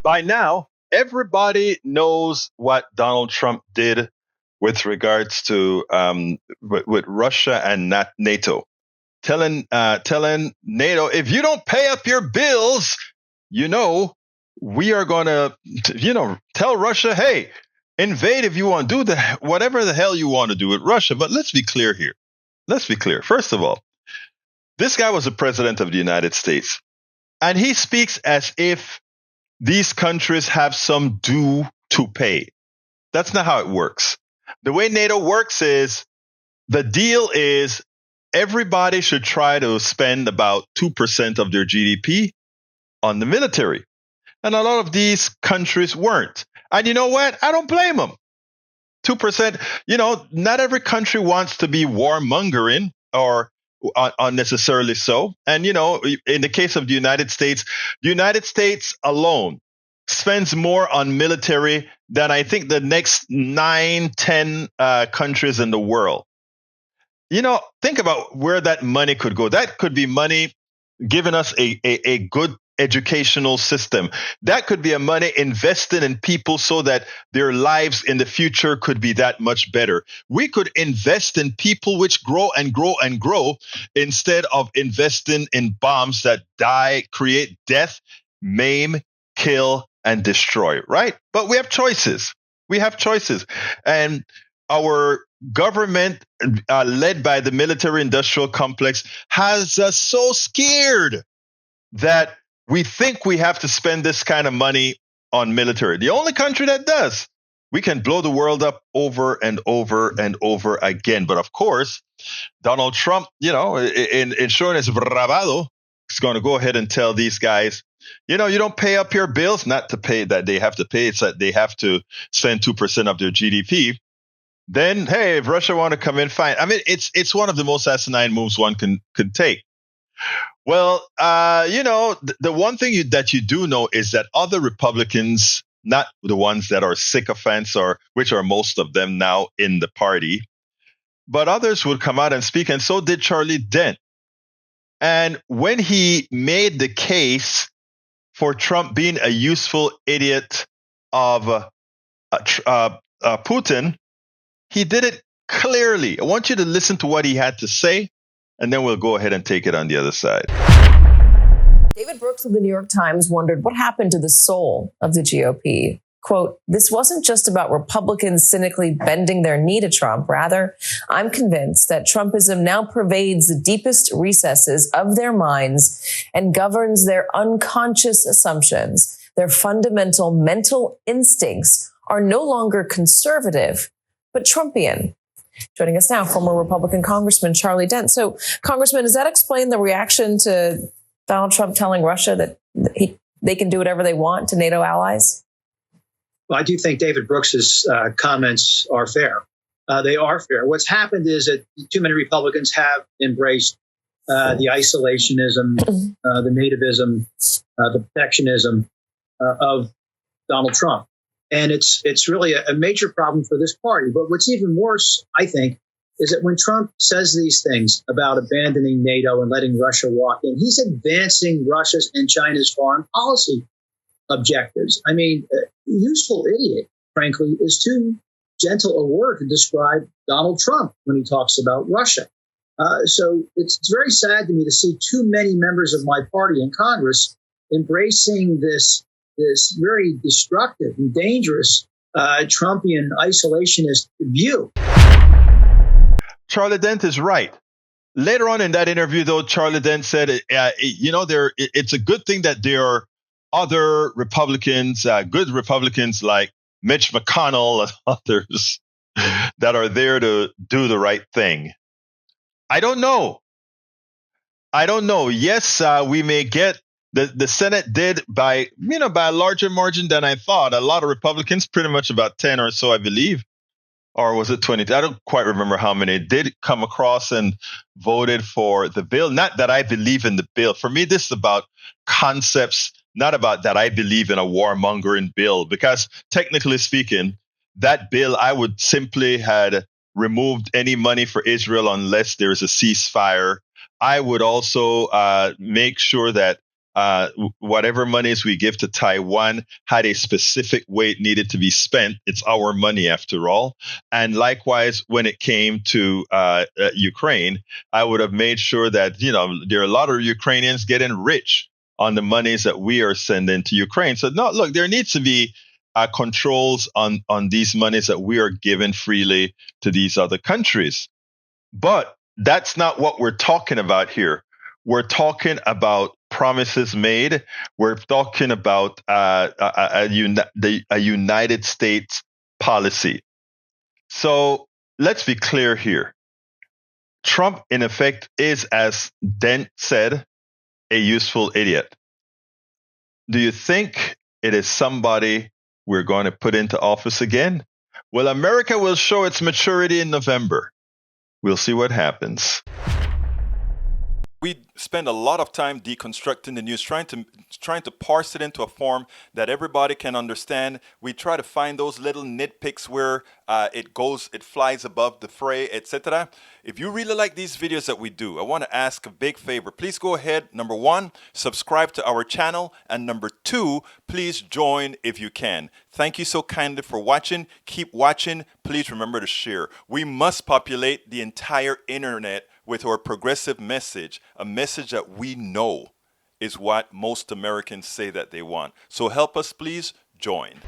By now, everybody knows what Donald Trump did with regards to with Russia and NATO, telling NATO, if you don't pay up your bills, we are going to tell Russia, hey, invade if you want to do whatever the hell you want to do with Russia. But let's be clear here. Let's be clear. First of all, this guy was the president of the United States, and he speaks as if these countries have some due to pay. That's not how it works. The way NATO works is the deal is everybody should try to spend about 2% of their GDP on the military. And a lot of these countries weren't. And you know what? I don't blame them. 2%, not every country wants to be warmongering or unnecessarily so. And, in the case of the United States alone spends more on military than I think the next 9-10 countries in the world. Think about where that money could go. That could be money giving us a good educational system. That could be a money invested in people so that their lives in the future could be that much better. We could invest in people which grow and grow and grow instead of investing in bombs that die, create death, maim, kill, and destroy, right? But we have choices. And our government, led by the military-industrial complex, has us so scared that we think we have to spend this kind of money on military. The only country that does. We can blow the world up over and over and over again. But of course, Donald Trump, in showing his bravado, is going to go ahead and tell these guys, you don't pay up your bills, not to pay that they have to pay, it's that they have to spend 2% of their GDP. Then, hey, if Russia want to come in, fine. I mean, it's one of the most asinine moves one can take. Well, the one thing that you do know is that other Republicans, not the ones that are sycophants, or which are most of them now in the party, but others would come out and speak, and so did Charlie Dent. And when he made the case for Trump being a useful idiot of Putin, he did it clearly. I want you to listen to what he had to say, and then we'll go ahead and take it on the other side. David Brooks of the New York Times wondered what happened to the soul of the GOP. Quote, this wasn't just about Republicans cynically bending their knee to Trump. Rather, I'm convinced that Trumpism now pervades the deepest recesses of their minds and governs their unconscious assumptions. Their fundamental mental instincts are no longer conservative, but Trumpian. Joining us now, former Republican Congressman Charlie Dent. So, Congressman, does that explain the reaction to Donald Trump telling Russia that they can do whatever they want to NATO allies? Well, I do think David Brooks's comments are fair. They are fair. What's happened is that too many Republicans have embraced the isolationism, the nativism, the protectionism of Donald Trump. And it's really a major problem for this party. But what's even worse, I think, is that when Trump says these things about abandoning NATO and letting Russia walk in, he's advancing Russia's and China's foreign policy objectives. I mean, useful idiot, frankly, is too gentle a word to describe Donald Trump when he talks about Russia. So it's very sad to me to see too many members of my party in Congress embracing this very destructive and dangerous Trumpian isolationist view. Charlie Dent is right. Later on in that interview, though, Charlie Dent said, it's a good thing that there are other Republicans, good Republicans like Mitch McConnell and others that are there to do the right thing. I don't know. Yes, we may get the Senate did by a larger margin than I thought. A lot of Republicans, pretty much about 10 or so, I believe. Or was it 20? I don't quite remember how many did come across and voted for the bill. Not that I believe in the bill. For me, this is about concepts, not about that I believe in a warmongering bill. Because technically speaking, that bill, I would simply had removed any money for Israel unless there's a ceasefire. I would also make sure that whatever monies we give to Taiwan had a specific way it needed to be spent. It's our money after all. And likewise, when it came to Ukraine, I would have made sure that, there are a lot of Ukrainians getting rich on the monies that we are sending to Ukraine. So no, look, there needs to be controls on these monies that we are giving freely to these other countries. But that's not what we're talking about here. We're talking about promises made. We're talking about a United States policy. So let's be clear here. Trump, in effect, is, as Dent said, a useful idiot. Do you think it is somebody we're going to put into office again? Well, America will show its maturity in November. We'll see what happens. We spend a lot of time deconstructing the news, trying to parse it into a form that everybody can understand. We try to find those little nitpicks where it flies above the fray, etc. If you really like these videos that we do, I want to ask a big favor. Please go ahead. Number one, subscribe to our channel. And number two, please join if you can. Thank you so kindly for watching. Keep watching. Please remember to share. We must populate the entire internet with our progressive message, a message that we know is what most Americans say that they want. So help us, please join.